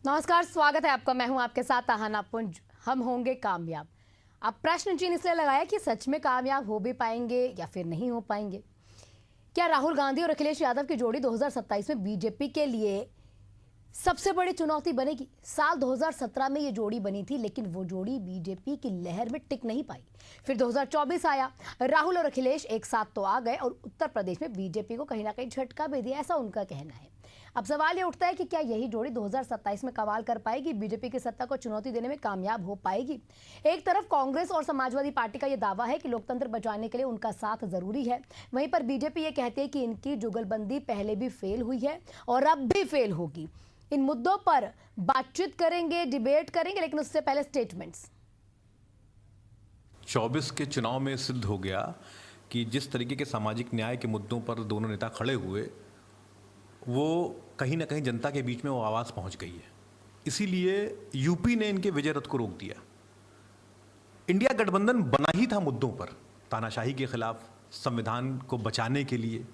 नमस्कार, स्वागत है आपका। मैं हूं आपके साथ आहना पुंज। हम होंगे कामयाब। अब प्रश्न चिन्ह इसलिए लगाया कि सच में कामयाब हो भी पाएंगे या फिर नहीं हो पाएंगे। क्या राहुल गांधी और अखिलेश यादव की जोड़ी 2027 में बीजेपी के लिए सबसे बड़ी चुनौती बनेगी? साल 2017 में ये जोड़ी बनी थी, लेकिन वो जोड़ी बीजेपी की लहर में टिक नहीं पाई। फिर 2024 आया, राहुल और अखिलेश एक साथ तो आ गए और उत्तर प्रदेश में बीजेपी को कहीं ना कहीं झटका भी दिया, ऐसा उनका कहना है। अब सवाल ये उठता है कि क्या यही जोड़ी 2027 में कमाल कर पाएगी, बीजेपी की सत्ता को चुनौती देने में कामयाब हो पाएगी? एक तरफ कांग्रेस और समाजवादी पार्टी का यह दावा है कि लोकतंत्र बचाने के लिए उनका साथ जरूरी है, वहीं पर बीजेपी ये कहती है कि इनकी जुगलबंदी पहले भी फेल हुई है और अब भी फेल होगी। इन मुद्दों पर बातचीत करेंगे, डिबेट करेंगे, लेकिन उससे पहले स्टेटमेंट्स। 24 के चुनाव में सिद्ध हो गया कि जिस तरीके के सामाजिक न्याय के मुद्दों पर दोनों नेता खड़े हुए, वो कहीं ना कहीं जनता के बीच में वो आवाज़ पहुंच गई है। इसीलिए यूपी ने इनके विजय रथ को रोक दिया। इंडिया गठबंधन बना ही था मुद्दों पर, तानाशाही के खिलाफ, संविधान को बचाने के लिए,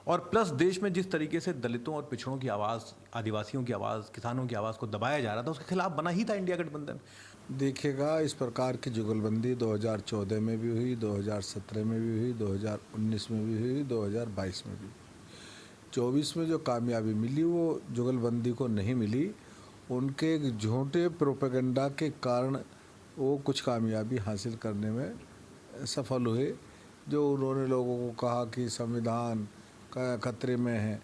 और प्लस देश में जिस तरीके से दलितों और पिछड़ों की आवाज़, आदिवासियों की आवाज़, किसानों की आवाज़ को दबाया जा रहा था, उसके खिलाफ बना ही था इंडिया गठबंधन। देखिएगा, इस प्रकार की जुगलबंदी 2014 में भी हुई, 2017 में भी हुई, 2019 में भी हुई, 2022 में भी। 24 में जो कामयाबी मिली वो जुगलबंदी को नहीं मिली, उनके झूठे प्रोपेगेंडा के कारण वो कुछ कामयाबी हासिल करने में सफल हुए। जो उन्होंने लोगों को कहा कि संविधान का खतरे में है,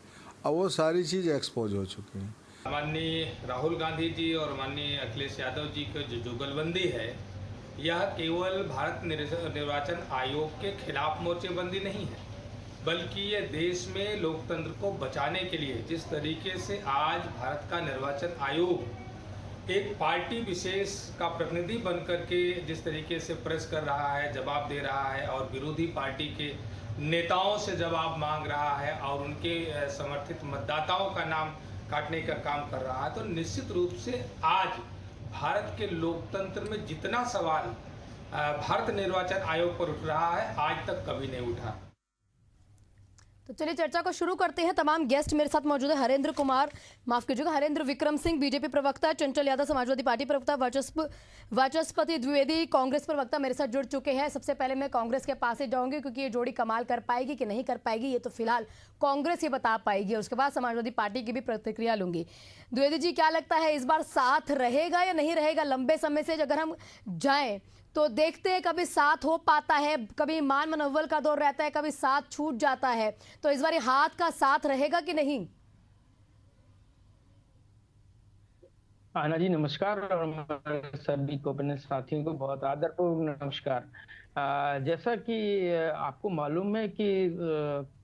अब वो सारी चीज़ एक्सपोज हो चुकी हैं। माननीय राहुल गांधी जी और माननीय अखिलेश यादव जी की जो जुगलबंदी है, यह केवल भारत निर्वाचन आयोग के खिलाफ मोर्चेबंदी नहीं है, बल्कि ये देश में लोकतंत्र को बचाने के लिए जिस तरीके से आज भारत का निर्वाचन आयोग एक पार्टी विशेष का प्रतिनिधि बनकर के जिस तरीके से प्रेस कर रहा है, जवाब दे रहा है और विरोधी पार्टी के नेताओं से जवाब मांग रहा है और उनके समर्थित मतदाताओं का नाम काटने का काम कर रहा है, तो निश्चित रूप से आज भारत के लोकतंत्र में जितना सवाल भारत निर्वाचन आयोग पर उठ रहा है, आज तक कभी नहीं उठा। तो चलिए चर्चा को शुरू करते हैं। तमाम गेस्ट मेरे साथ मौजूद है। हरेंद्र कुमार, माफ कीजिएगा, हरेंद्र विक्रम सिंह, बीजेपी प्रवक्ता, चंचल यादव, समाजवादी पार्टी प्रवक्ता, वाचस्पति द्विवेदी, कांग्रेस प्रवक्ता मेरे साथ जुड़ चुके हैं। सबसे पहले मैं कांग्रेस के पास ही जाऊंगी, क्योंकि ये जोड़ी कमाल कर पाएगी कि नहीं कर पाएगी, ये तो फिलहाल कांग्रेस ही बता पाएगी। उसके बाद समाजवादी पार्टी की भी प्रतिक्रिया लूंगी। द्विवेदी जी, क्या लगता है इस बार साथ रहेगा या नहीं रहेगा? लंबे समय से अगर हम जाएं तो देखते हैं कभी साथ हो पाता है, कभी मान मनोबल का दौर रहता है, कभी साथ छूट जाता है। तो इस बार हाथ का साथ रहेगा कि नहीं? आना जी नमस्कार, और हमारे सभी को अपने साथियों को बहुत आदरपूर्वक नमस्कार। जैसा कि आपको मालूम है कि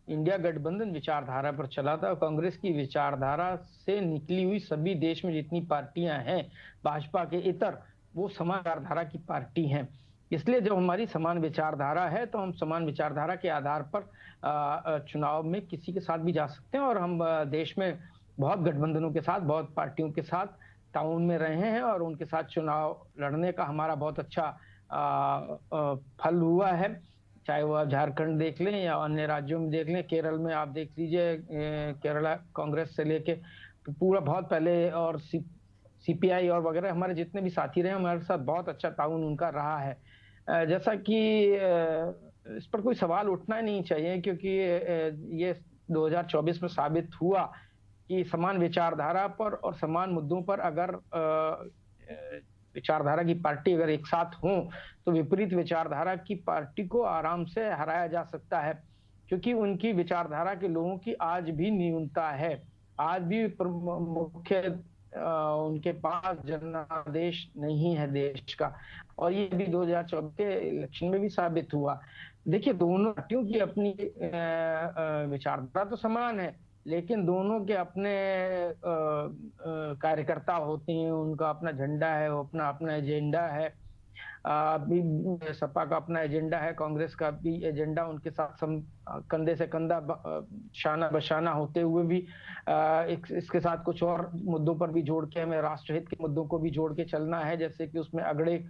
इंडिया गठबंधन विचारधारा पर चला था। कांग्रेस की विचारधारा से निकली हुई सभी देश में जितनी पार्टियां हैं भाजपा के इतर, वो समान विचारधारा की पार्टी हैं। इसलिए जब हमारी समान विचारधारा है तो हम समान विचारधारा के आधार पर चुनाव में किसी के साथ भी जा सकते हैं, और हम देश में बहुत गठबंधनों के साथ, बहुत पार्टियों के साथ ताउन में रहे हैं और उनके साथ चुनाव लड़ने का हमारा बहुत अच्छा फल हुआ है। चाहे वो आप झारखंड देख लें या अन्य राज्यों में देख लें, केरल में आप देख लीजिए, केरला कांग्रेस से लेके पूरा बहुत पहले, और सीपीआई और वगैरह हमारे जितने भी साथी रहे, हमारे साथ बहुत अच्छा ताउन उनका रहा है। जैसा कि इस पर कोई सवाल उठना नहीं चाहिए, क्योंकि ये 2024 में साबित हुआ कि समान विचारधारा पर और समान मुद्दों पर अगर विचारधारा की पार्टी अगर एक साथ हो तो विपरीत विचारधारा की पार्टी को आराम से हराया जा सकता है, क्योंकि उनकी विचारधारा के लोगों की आज भी न्यूनता है। आज भी मुख्य उनके पास जनादेश नहीं है देश का, और ये भी 2024 के इलेक्शन में भी साबित हुआ। देखिए, दोनों पार्टियों की अपनी विचारधारा तो समान है, लेकिन दोनों के अपने कार्यकर्ता होते हैं, उनका अपना झंडा है, वो अपना अपना एजेंडा है। अभी सपा का अपना एजेंडा है, कांग्रेस का भी एजेंडा, उनके साथ कंधे से कंधा शाना बशाना होते हुए भी इसके साथ कुछ और मुद्दों पर भी जोड़ के, हमें राष्ट्रहित के मुद्दों को भी जोड़ के चलना है, जैसे कि उसमें अगड़े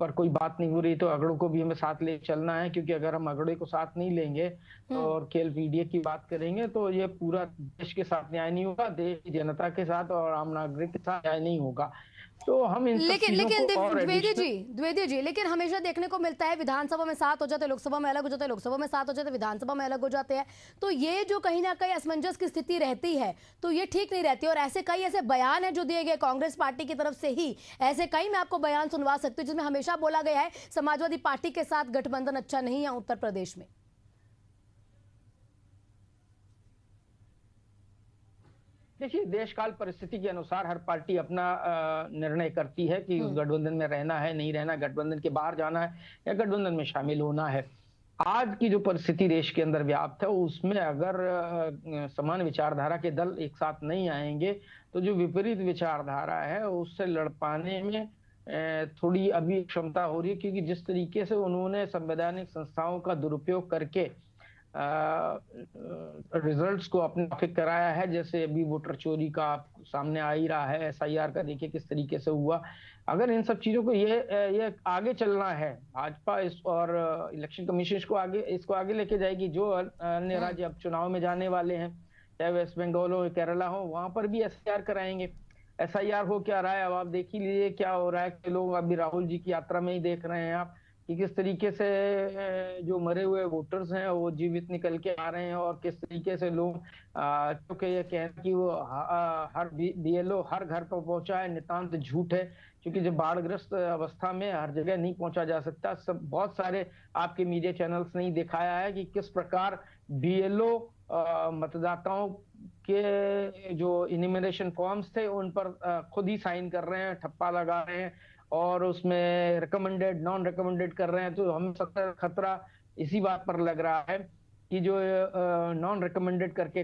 पर कोई बात नहीं हो रही तो अगड़ों को भी हमें साथ ले चलना है, क्योंकि अगर हम अगड़े को साथ नहीं लेंगे तो और केवल पीडीए की बात करेंगे तो ये पूरा देश के साथ न्याय नहीं होगा, देश की जनता के साथ और आम नागरिक के साथ न्याय नहीं होगा। तो हम इन सब लेकिन चीजों लेकिन को और द्विवेदी जी लेकिन हमेशा देखने को मिलता है विधानसभा में साथ हो जाते हैं, लोकसभा में अलग हो जाते हैं, लोकसभा में साथ हो जाते हैं, विधानसभा में अलग हो जाते हैं। तो ये जो कहीं ना कहीं असमंजस की स्थिति रहती है तो ये ठीक नहीं रहती। और ऐसे कई ऐसे बयान है जो दिए गए कांग्रेस पार्टी की तरफ से ही, ऐसे कई मैं आपको बयान सुनवा सकती हूँ जिसमें हमेशा बोला गया है समाजवादी पार्टी के साथ गठबंधन अच्छा नहीं है उत्तर प्रदेश में। देखिए, देश काल परिस्थिति के अनुसार हर पार्टी अपना निर्णय करती है कि गठबंधन में रहना है, नहीं रहना, गठबंधन के बाहर जाना है या गठबंधन में शामिल होना है। आज की जो परिस्थिति देश के अंदर व्याप्त है उसमें अगर समान विचारधारा के दल एक साथ नहीं आएंगे तो जो विपरीत विचारधारा है उससे लड़ पाने में थोड़ी अभी क्षमता हो रही है, क्योंकि जिस तरीके से उन्होंने संवैधानिक संस्थाओं का दुरुपयोग करके रिजल्ट्स को अपने नाफिक कराया है, जैसे अभी वोटर चोरी का सामने आ ही रहा है, एसआईआर का देखिए किस तरीके से हुआ। अगर इन सब चीजों को ये आगे चलना है, भाजपा इस और इलेक्शन कमीशन इसको आगे लेके जाएगी। जो अन्य राज्य अब चुनाव में जाने वाले हैं, चाहे वेस्ट बंगाल हो, केरला हो, वहां पर भी एसआईआर कराएंगे। एसआईआर हो क्या रहा है अब आप देख ही लीजिए क्या हो रहा है कि लोग अभी राहुल जी की यात्रा में ही देख रहे हैं आप कि किस तरीके से जो मरे हुए वोटर्स हैं वो जीवित निकल के आ रहे हैं, और किस तरीके से लोग क्योंकि ये कहना कि वो हर बीएलओ हर घर पर पहुंचा है, नितांत झूठ है, क्योंकि जब बाढ़ग्रस्त अवस्था में हर जगह नहीं पहुंचा जा सकता। सब बहुत सारे आपके मीडिया चैनल्स ने दिखाया है कि किस प्रकार बीएलओ मतदाताओं के जो इनिमिनेशन फॉर्म्स थे उन पर खुद ही साइन कर रहे हैं, ठप्पा लगा रहे हैं और उसमें रिकमेंडेड नॉन रिकमेंडेड कर रहे हैं। तो हमें सबसे खतरा इसी बात पर लग रहा है कि जो नॉन रिकमेंडेड करके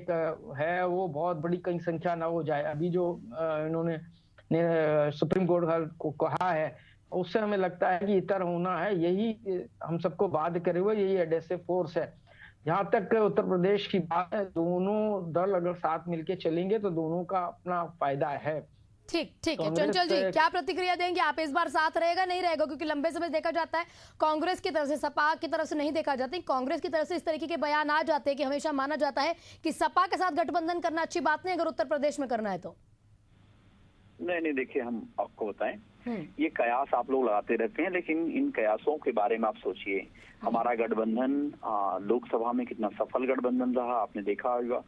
है वो बहुत बड़ी कई संख्या ना हो जाए। अभी जो इन्होंने सुप्रीम कोर्ट को कहा है उससे हमें लगता है कि इतर होना है, यही हम सबको बाध्य करे हुए यही एडेसिव फोर्स है। जहां तक उत्तर प्रदेश की बात है, दोनों दल अगर साथ मिलके चलेंगे तो दोनों का अपना फायदा है। ठीक है चंचल जी, क्या प्रतिक्रिया देंगे आप? इस बार साथ रहेगा नहीं रहेगा? क्योंकि लंबे समय देखा जाता है कांग्रेस की तरफ से, सपा की तरफ से नहीं देखा जाता, कांग्रेस की तरफ से इस तरीके के बयान आ जाते हैं कि हमेशा माना जाता है कि सपा के साथ गठबंधन करना अच्छी बात नहीं अगर उत्तर प्रदेश में करना है तो। नहीं देखिए, हम आपको बताएं, ये कयास आप लोग लगाते रहते हैं, लेकिन इन कयासों के बारे में आप सोचिए। हमारा गठबंधन लोकसभा में कितना सफल गठबंधन रहा आपने देखा होगा,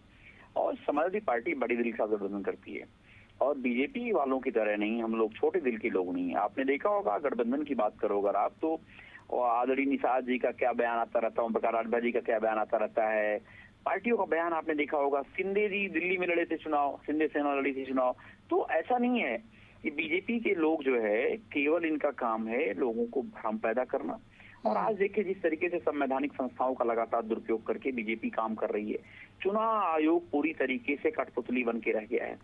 और समाजवादी पार्टी बड़ी दिल का गठबंधन करती है और बीजेपी वालों की तरह नहीं, हम लोग छोटे दिल के लोग नहीं। आपने देखा होगा गठबंधन की बात करो अगर आप, तो आदरणीय निषाद जी का क्या बयान आता रहता है, ओम प्रकाश राजभर जी का क्या बयान आता रहता है, पार्टियों का बयान आपने देखा होगा। शिंदे जी दिल्ली में लड़े थे चुनाव, शिंदे सेना लड़ी थी चुनाव। तो ऐसा नहीं है, ये बीजेपी के लोग जो है केवल इनका काम है लोगों को भ्रम पैदा करना। और आज देखिए जिस तरीके से संवैधानिक संस्थाओं का लगातार दुरुपयोग करके बीजेपी काम कर रही है, चुनाव आयोग पूरी तरीके से कठपुतली बन के रह गया है।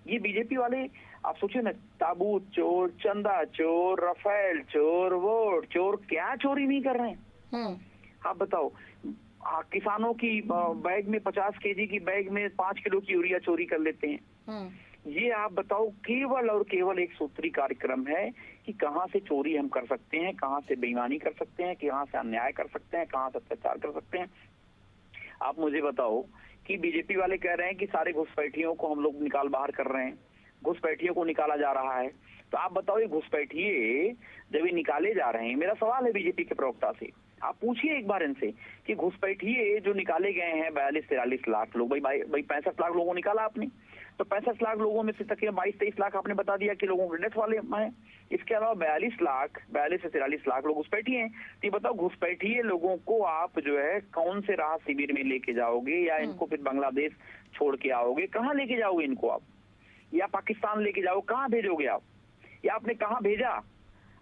ये बीजेपी वाले आप सोचिए ना, ताबूत चोर, चंदा चोर, रफेल चोर, वोट चोर, क्या चोरी नहीं कर रहे हैं आप बताओ। किसानों की बैग में 50 केजी की बैग में 5 किलो की यूरिया चोरी कर लेते हैं। ये आप बताओ, केवल और केवल एक सूत्री कार्यक्रम है कि कहां से चोरी हम कर सकते हैं, कहां से बेईमानी कर सकते हैं, कहां से अन्याय कर सकते हैं, कहां से अत्याचार कर सकते हैं। आप मुझे बताओ कि बीजेपी वाले कह रहे हैं कि सारे घुसपैठियों को हम लोग निकाल बाहर कर रहे हैं, घुसपैठियों को निकाला जा रहा है। तो आप बताओ ये घुसपैठिए जब ये निकाले जा रहे हैं, मेरा सवाल है बीजेपी के प्रवक्ता से, आप पूछिए एक बार इनसे कि घुसपैठिए जो निकाले गए हैं 42-43 लाख लोग, भाई 65 लाख लोगों निकाला आपने, तो 65 लाख लोगों में से तकरीबन 22-23 लाख आपने बता दिया कि लोगों के डेथ वाले हैं। इसके अलावा 42 से 43 लाख लोग घुसपैठिए हैं। तो ये बताओ घुसपैठिए लोगों को आप जो है कौन से राहत शिविर में लेके जाओगे, या इनको फिर बांग्लादेश छोड़ के आओगे, कहाँ लेके जाओगे इनको आप, या पाकिस्तान लेके जाओ, कहाँ भेजोगे आप, या आपने कहाँ भेजा?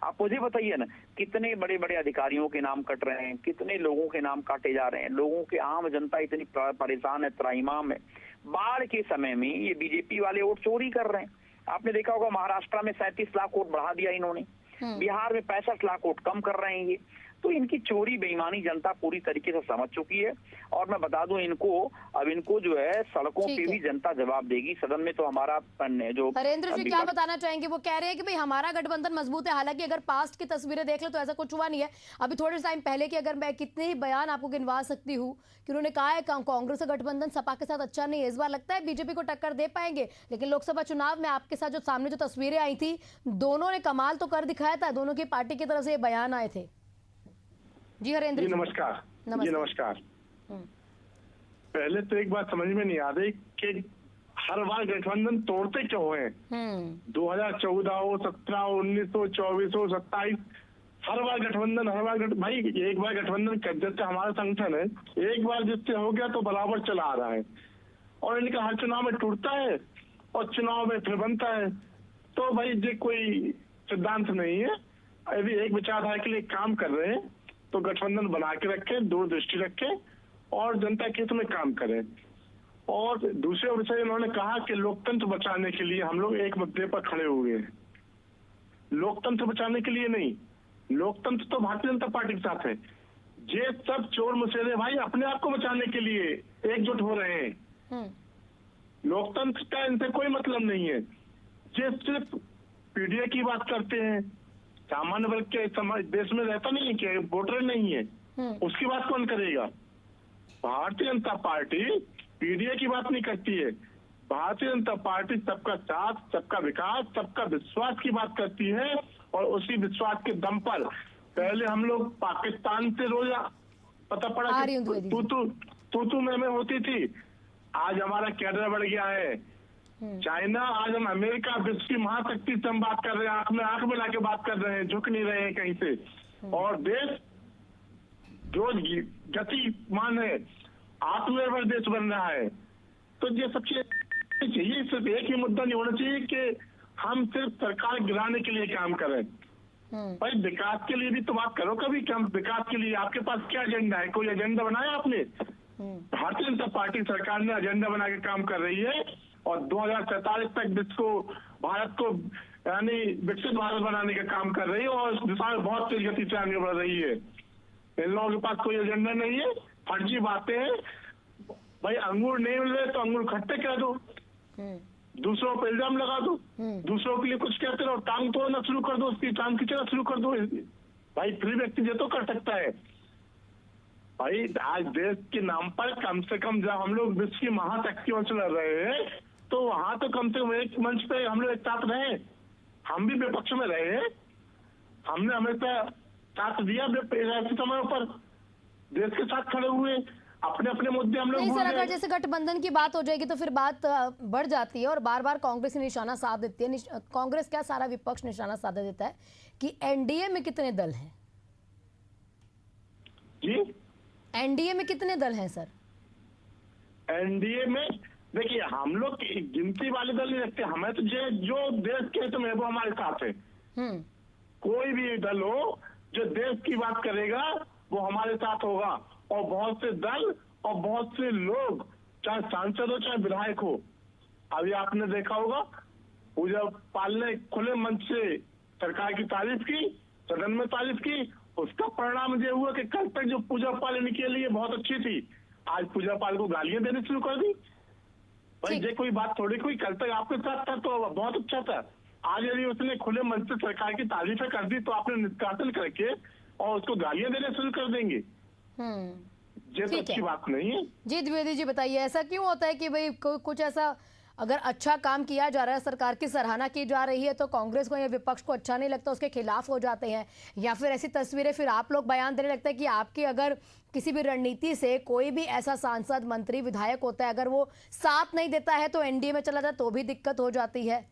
आप मुझे बताइए ना, कितने बड़े बड़े अधिकारियों के नाम कट रहे हैं, कितने लोगों के नाम काटे जा रहे हैं, लोगों के आम जनता इतनी परेशान है, त्राहिमाम है। बाढ़ के समय में ये बीजेपी वाले वोट चोरी कर रहे हैं। आपने देखा होगा महाराष्ट्र में 37 लाख वोट बढ़ा दिया इन्होंने, बिहार में 65 लाख वोट कम कर रहे हैं ये, तो इनकी चोरी बेईमानी जनता पूरी तरीके से समझ चुकी है। और मैं बता दूं अब इनको जो है सड़कों पे भी जनता जवाब देगी। सदन में तो हमारा जो हरेंद्र जी क्या बताना चाहेंगे? वो कह रहे हैं कि भाई हमारा गठबंधन मजबूत है, हालांकि अगर पास्ट की तस्वीरें देख ले तो ऐसा कुछ हुआ नहीं है। अभी थोड़े टाइम पहले की अगर मैं कितने ही बयान आपको गिनवा सकती हूँ कि उन्होंने कहा है कांग्रेस का गठबंधन सपा के साथ अच्छा नहीं है, इस बार लगता है बीजेपी को टक्कर दे पाएंगे। लेकिन लोकसभा चुनाव में आपके साथ जो सामने जो तस्वीरें आई थी, दोनों ने कमाल तो कर दिखाया था, दोनों की पार्टी की तरफ से ये बयान आए थे। जी हरेंद्र जी नमस्कार। जी नमस्कार। पहले तो एक बात समझ में नहीं आ रही कि हर बार गठबंधन तोड़ते क्यों हैं। 2014 हो, 17 हो, 19 हो, 24 हो, 27, हर बार गठबंधन भाई एक बार गठबंधन कर देते हमारा संगठन है, एक बार जिससे हो गया तो बराबर चला आ रहा है। और इनका हर चुनाव में टूटता है और चुनाव में फिर बनता है। तो भाई ये कोई सिद्धांत नहीं है। यदि एक विचारधारा के लिए काम कर रहे हैं तो गठबंधन बना के रखें, दूरदृष्टि रखें और जनता के हित में काम करें। और दूसरे विषय उन्होंने कहा कि लोकतंत्र बचाने के लिए हम लोग एक मुद्दे पर खड़े हुए हैं। लोकतंत्र बचाने के लिए नहीं, लोकतंत्र तो भारतीय जनता पार्टी के साथ है। ये सब चोर मुसेरे भाई अपने आप को बचाने के लिए एकजुट हो रहे हैं। लोकतंत्र का इनसे कोई मतलब नहीं है। ये सिर्फ पीडीए की बात करते हैं। सामान्य वर्ग के देश में रहता नहीं है कि वोटर नहीं है, उसकी बात कौन करेगा? भारतीय जनता पार्टी पीडीए की बात नहीं करती है। भारतीय जनता पार्टी सबका साथ, सबका विकास, सबका विश्वास की बात करती है। और उसी विश्वास के दम पर पहले हम लोग पाकिस्तान से रोज पता पड़ा कि तू में होती थी, आज हमारा कैडर बढ़ गया है। चाइना, आज हम अमेरिका, विश्व की महाशक्ति से हम बात कर रहे हैं, आंख में आंख मिला के बात कर रहे हैं, झुक नहीं रहे हैं कहीं से। और देश जो गतिमान है, आत्मनिर्भर देश बन रहा है। तो ये सब चीजें चाहिए। सिर्फ एक ही मुद्दा नहीं होना चाहिए कि हम सिर्फ सरकार गिराने के लिए काम करें। भाई विकास के लिए भी तो बात करो कभी। हम विकास के लिए आपके पास क्या एजेंडा है? कोई एजेंडा बनाया आपने? भारतीय जनता पार्टी सरकार ने एजेंडा बना के काम कर रही है और 2047 तक भारत को यानी विकसित भारत बनाने का काम कर रही है और इस दिशा में बहुत तेज गति से आगे बढ़ रही है। इन लोगों के पास कोई एजेंडा नहीं है, फर्जी बातें हैं। भाई अंगूर नहीं मिल रहे तो अंगूर खट्टे कह दो, दूसरों पर इल्जाम लगा दो, दूसरों के लिए कुछ कहते रहो, टांग तोड़ना शुरू कर दो, उसकी टांग खींचना शुरू कर दो। भाई फ्री व्यक्ति ये तो कर सकता है। भाई आज देश के नाम पर कम से कम जब हम लोग विश्व की महाशक्तियों से लड़ रहे हैं तो वहां तो कम से कम एक मंच पे हम लोग एक साथ रहे। हम भी विपक्ष में रहे हैं, हमने हमेशा साथ दिया ऐसे समय पर, देश के साथ खड़े हुए। अपने अपने मुद्दे हम लोग नहीं सर, अगर जैसे गठबंधन की बात हो जाएगी तो फिर बात बढ़ जाती है और बार बार कांग्रेस निशाना साध देती है। कांग्रेस क्या सारा विपक्ष निशाना साध देता है कि एनडीए में कितने दल हैं? जी एनडीए में कितने दल हैं सर? एनडीए में देखिए हम लोग गिनती वाले दल नहीं रखते। हमें तो जो देश के हित में वो हमारे साथ है। कोई भी दल हो जो देश की बात करेगा वो हमारे साथ होगा। और बहुत से दल और बहुत से लोग, चाहे सांसद हो चाहे विधायक हो। अभी आपने देखा होगा पूजा पाल ने खुले मंच से सरकार की तारीफ की, सदन में तारीफ की। उसका परिणाम ये हुआ कि कल तक जो पूजा पाल इनके लिए बहुत अच्छी थी, आज पूजा पाल को गालियां देनी शुरू कर दी। भाई ये कोई बात थोड़ी, कोई कल तक आपके साथ था तो बहुत अच्छा था, आज यदि उसने खुले मंच से सरकार की तारीफें कर दी तो आपने निष्कासन करके और उसको गालियां देने शुरू कर देंगे। ये तो अच्छी बात नहीं है। जी द्विवेदी जी बताइए, ऐसा क्यों होता है कि भाई कुछ ऐसा अगर अच्छा काम किया जा रहा है, सरकार की सराहना की जा रही है तो कांग्रेस को या विपक्ष को अच्छा नहीं लगता, उसके खिलाफ हो जाते हैं? या फिर ऐसी तस्वीरें फिर आप लोग बयान देने लगता है कि आपकी अगर किसी भी रणनीति से कोई भी ऐसा सांसद, मंत्री, विधायक होता है, अगर वो साथ नहीं देता है तो एनडीए में चला जाए तो भी दिक्कत हो जाती है?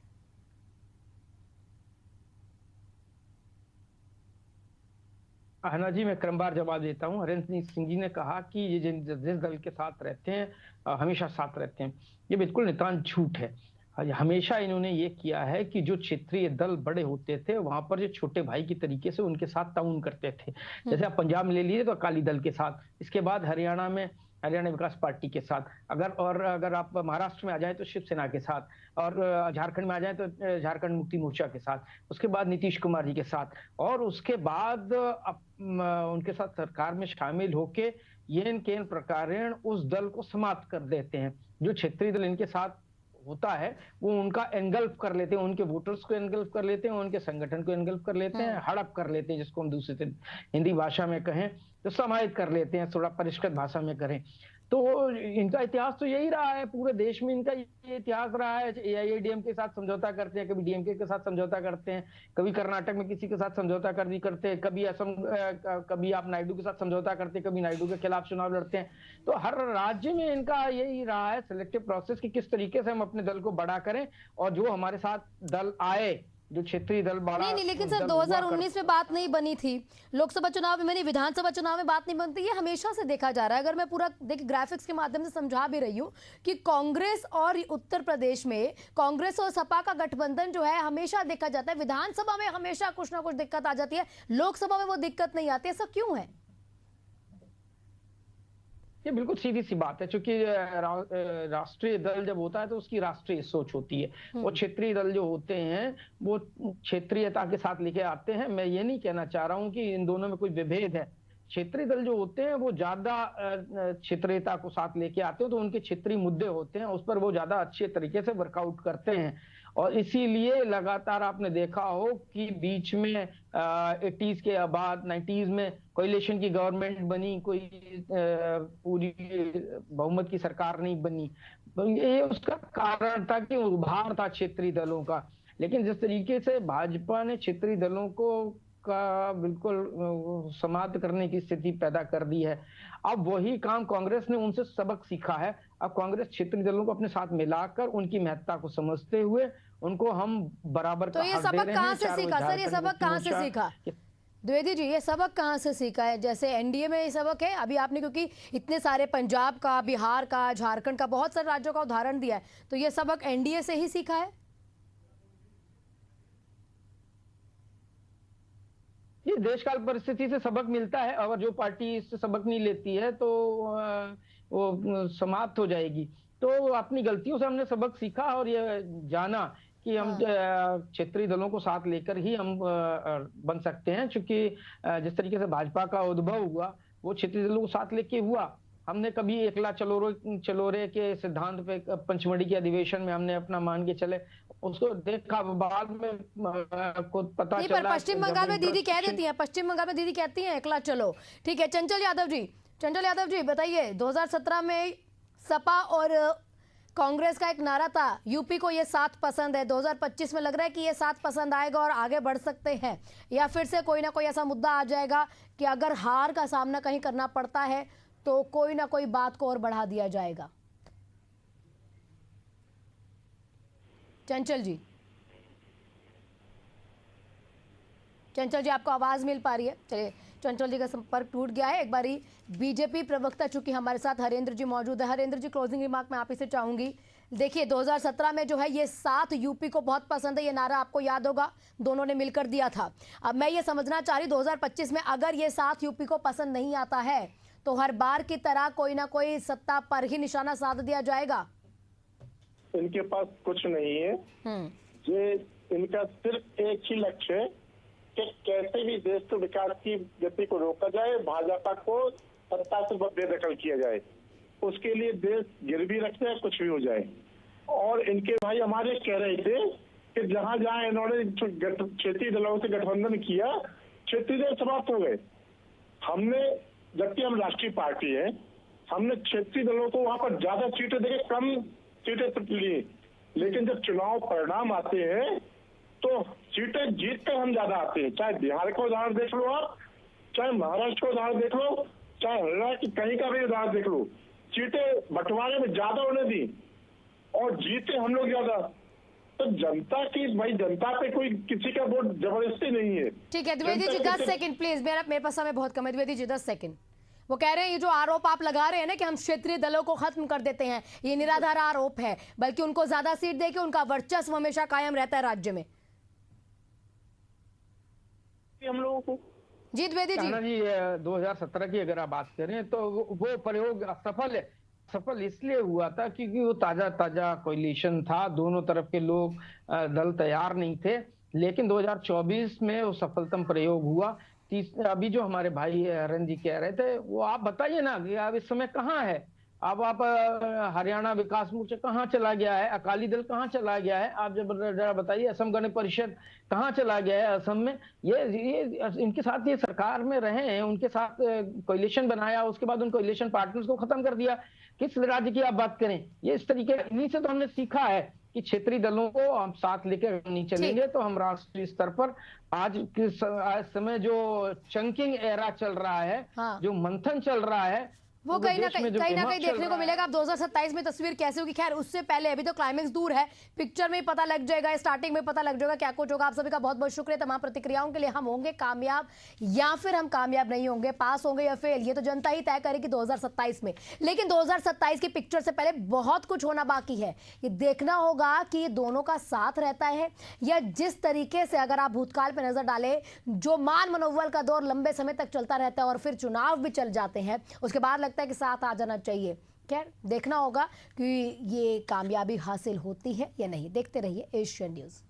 अहना जी, मैं क्रमवार जवाब देता हूँ। हरेंद्र सिंह जी ने कहा कि ये जिस दल के साथ रहते हैं हमेशा साथ रहते हैं, ये बिल्कुल नितांत झूठ है। हमेशा इन्होंने ये किया है कि जो क्षेत्रीय दल बड़े होते थे वहां पर जो छोटे भाई की तरीके से उनके साथ ताउन करते थे। जैसे आप पंजाब में ले लीजिए तो अकाली दल के साथ, इसके बाद हरियाणा में हरियाणा विकास पार्टी के साथ, अगर आप महाराष्ट्र में आ जाए तो शिवसेना के साथ, और झारखंड में आ जाए तो झारखंड मुक्ति मोर्चा के साथ, उसके बाद नीतीश कुमार जी के साथ, और उसके बाद उनके साथ सरकार में शामिल होके येन केन प्रकारेण उस दल को समाप्त कर देते हैं। जो क्षेत्रीय दल इनके साथ होता है वो उनका एनगल्फ कर लेते हैं, उनके वोटर्स को एनगल्फ कर लेते हैं, उनके संगठन को एनगल्फ कर लेते हैं, हड़प कर लेते हैं, जिसको हम दूसरे हिंदी भाषा में कहें तो समाहित कर लेते हैं, थोड़ा परिष्कृत भाषा में करें तो। इनका इतिहास तो यही रहा है, पूरे देश में इनका ये इतिहास रहा है। एआईएडीएम के साथ समझौता करते हैं, कभी डीएमके के साथ समझौता करते हैं, कभी कर्नाटक में किसी के साथ समझौता करते हैं, कभी असम, कभी आप नायडू के साथ समझौता करते हैं, कभी नायडू के खिलाफ चुनाव लड़ते हैं। तो हर राज्य में इनका यही रहा है सिलेक्टिव प्रोसेस कि किस तरीके से हम अपने दल को बड़ा करें, और जो हमारे साथ दल आए, जो क्षेत्रीय दल बड़ा नहीं, लेकिन सर 2019 में बात नहीं बनी थी, लोकसभा चुनाव में बनी, विधानसभा चुनाव में बात नहीं बनती, ये हमेशा से देखा जा रहा है। अगर मैं पूरा देखिए ग्राफिक्स के माध्यम से समझा भी रही हूँ कि कांग्रेस और उत्तर प्रदेश में कांग्रेस और सपा का गठबंधन जो है हमेशा देखा जाता है, विधानसभा में हमेशा कुछ ना कुछ दिक्कत आ जाती है, लोकसभा में वो दिक्कत नहीं आती, ऐसा क्यों है? ये बिल्कुल सीधी सी बात है, क्योंकि राष्ट्रीय दल जब होता है तो उसकी राष्ट्रीय सोच होती है, और क्षेत्रीय दल जो होते हैं वो क्षेत्रीयता के साथ लेके आते हैं। मैं ये नहीं कहना चाह रहा हूं कि इन दोनों में कोई विभेद है। क्षेत्रीय दल जो होते हैं वो ज्यादा क्षेत्रीयता को साथ लेके आते हैं, तो उनके क्षेत्रीय मुद्दे होते हैं उस पर वो ज्यादा अच्छे तरीके से वर्कआउट करते हैं, और इसीलिए लगातार आपने देखा हो कि बीच में 80s के बाद 90s में कोएलिशन की गवर्नमेंट बनी, कोई पूरी बहुमत की सरकार नहीं बनी। तो ये उसका कारण था कि उभार था क्षेत्रीय दलों का। लेकिन जिस तरीके से भाजपा ने क्षेत्रीय दलों को का बिल्कुल समाप्त करने की स्थिति पैदा कर दी है, अब वही काम कांग्रेस ने उनसे सबक सीखा है। अब कांग्रेस क्षेत्रीय दलों को अपने साथ मिलाकर उनकी महत्ता को समझते हुए उनको हम बराबर तो ये सबक कहाँ से सीखा सर, ये सबक कहाँ से सीखा द्विवेदी जी, ये सबक कहाँ से सीखा है? जैसे एनडीए में ये सबक है, अभी आपने क्योंकि इतने सारे पंजाब का, बिहार का, झारखंड का, बहुत सारे राज्यों का उदाहरण दिया है, तो ये सबक एनडीए से ही सीखा है? ये देशकाल परिस्थिति से सबक मिलता है, अगर जो पार्टी इससे सबक नहीं लेती है तो वो समाप्त हो जाएगी। तो अपनी गलतियों से हमने सबक सीखा और ये जाना कि हम क्षेत्रीय दलों को साथ लेकर ही हम बन सकते हैं, क्योंकि जिस तरीके से भाजपा का उद्भव हुआ वो क्षेत्रीय दलों को साथ लेके हुआ। हमने कभी एकला चलोरे के सिद्धांत पे पंचमढ़ी के अधिवेशन में हमने अपना मान के चले, उसको देखा, बाद में खुद पता चला। पश्चिम बंगाल में दीदी कह देती है, पश्चिम बंगाल में दीदी कहती हैं एकला चलो। ठीक है, चंचल यादव जी बताइए, 2017 में सपा और कांग्रेस का एक नारा था, यूपी को ये साथ पसंद है, 2025 में लग रहा है कि ये साथ पसंद आएगा और आगे बढ़ सकते हैं, या फिर से कोई ना कोई ऐसा मुद्दा आ जाएगा कि अगर हार का सामना कहीं करना पड़ता है तो कोई ना कोई बात को और बढ़ा दिया जाएगा? चंचल जी आपको आवाज मिल पा रही है? चलिए, चंचल जी का संपर्क टूट गया है। एक बारी बीजेपी प्रवक्ता चूंकि हमारे साथ हरेंद्र जी मौजूद है, हरेंद्र जी क्लोजिंग रिमार्क में आप इसे चाहूंगी। देखिए 2017 में जो है ये साथ यूपी को बहुत पसंद है, ये नारा आपको याद होगा, दोनों ने मिलकर दिया था। अब मैं ये समझना चाह रही 2025 में अगर ये साथ यूपी को पसंद नहीं आता है तो हर बार की तरह कोई ना कोई सत्ता पर ही निशाना साध दिया जाएगा? इनके पास कुछ नहीं है, ये इनका सिर्फ एक ही लक्ष्य है कि कैसे भी देश के विकास की गति को रोका जाए, भाजपा को सत्ता से बेदखल किया जाए, उसके लिए देश गिरवी रखे, कुछ भी हो जाए। और इनके भाई हमारे कह रहे थे कि जहां जहां इन्होंने क्षेत्रीय दलों से गठबंधन किया, क्षेत्रीय दल समाप्त हो गए। हमने, जबकि हम राष्ट्रीय पार्टी है, हमने क्षेत्रीय दलों को वहां पर ज्यादा सीटें देके कम सीटें ली, लेकिन जब चुनाव परिणाम आते हैं तो सीटें जीत कर हम ज्यादा आते हैं। चाहे बिहार का उदाहरण देख लो आप, चाहे महाराष्ट्र का उदाहरण देख लो, चाहे हरियाणा की कहीं का भी उदाहरण देख लो, सीटें बंटवारे में ज्यादा उन्हें दी और जीते हम लोग ज्यादा। तो जनता की, भाई जनता पे कोई किसी का वोट जबरदस्ती नहीं है। ठीक है द्विवेदी जी 10 सेकंड प्लीज, मेरे पास समय बहुत कम है। द्विवेदी जी 10 सेकंड। वो कह रहे हैं ये जो आरोप आप लगा रहे हैं ना कि हम क्षेत्रीय दलों को खत्म कर देते हैं, ये निराधार आरोप है, बल्कि उनको ज्यादा सीट देके उनका वर्चस्व हमेशा कायम रहता है राज्य में। हम लोगों को जी द्विवेदी जी। कान्हा जी 2017 की अगर आप बात करें तो वो प्रयोग सफल इसलिए हुआ था क्योंकि वो ताजा कोलिशन था, दोनों तरफ के लोग दल तैयार नहीं थे। लेकिन 2024 में वो सफलतम प्रयोग हुआ। अभी जो हमारे भाई हरण जी कह रहे थे, वो आप बताइए ना कि आप इस समय कहाँ है। अब आप हरियाणा विकास मोर्चा कहाँ चला गया है, अकाली दल कहाँ चला गया है, आप जब जरा बताइए। असम गण परिषद कहाँ चला गया है असम में। ये इनके साथ ये सरकार में रहे हैं, उनके साथ कोलिशन बनाया, उसके बाद उन कोलिशन पार्टनर्स को खत्म कर दिया। किस राज्य की आप बात करें, ये इस तरीके, इन्हीं से तो हमने सीखा है कि क्षेत्रीय दलों को हम साथ लेकर नहीं चलेंगे तो हम राष्ट्रीय स्तर पर आज समय जो चंकिंग एरा चल रहा है, हाँ। जो मंथन चल रहा है, वो कहीं ना कहीं देखने को मिलेगा। अब 2027 में तस्वीर कैसे होगी, खैर उससे पहले अभी तो क्लाइमेक्स दूर है, पिक्चर में ही पता लग जाएगा, स्टार्टिंग में पता लग जाएगा क्या कुछ होगा। आप सभी का बहुत बहुत शुक्रिया तमाम प्रतिक्रियाओं के लिए। हम होंगे कामयाब या फिर हम कामयाब नहीं होंगे, पास होंगे या फेल, ये तो जनता ही तय करेगी 2027 में। लेकिन 2027 की पिक्चर से पहले बहुत कुछ होना बाकी है। ये देखना होगा कि ये दोनों का साथ रहता है या जिस तरीके से, अगर आप भूतकाल पर नजर डालें, जो मान मनोबल का दौर लंबे समय तक चलता रहता है और फिर चुनाव भी चल जाते हैं, उसके बाद लगता है कि साथ आ जाना चाहिए। खैर देखना होगा कि ये कामयाबी हासिल होती है या नहीं। देखते रहिए एशियन न्यूज़।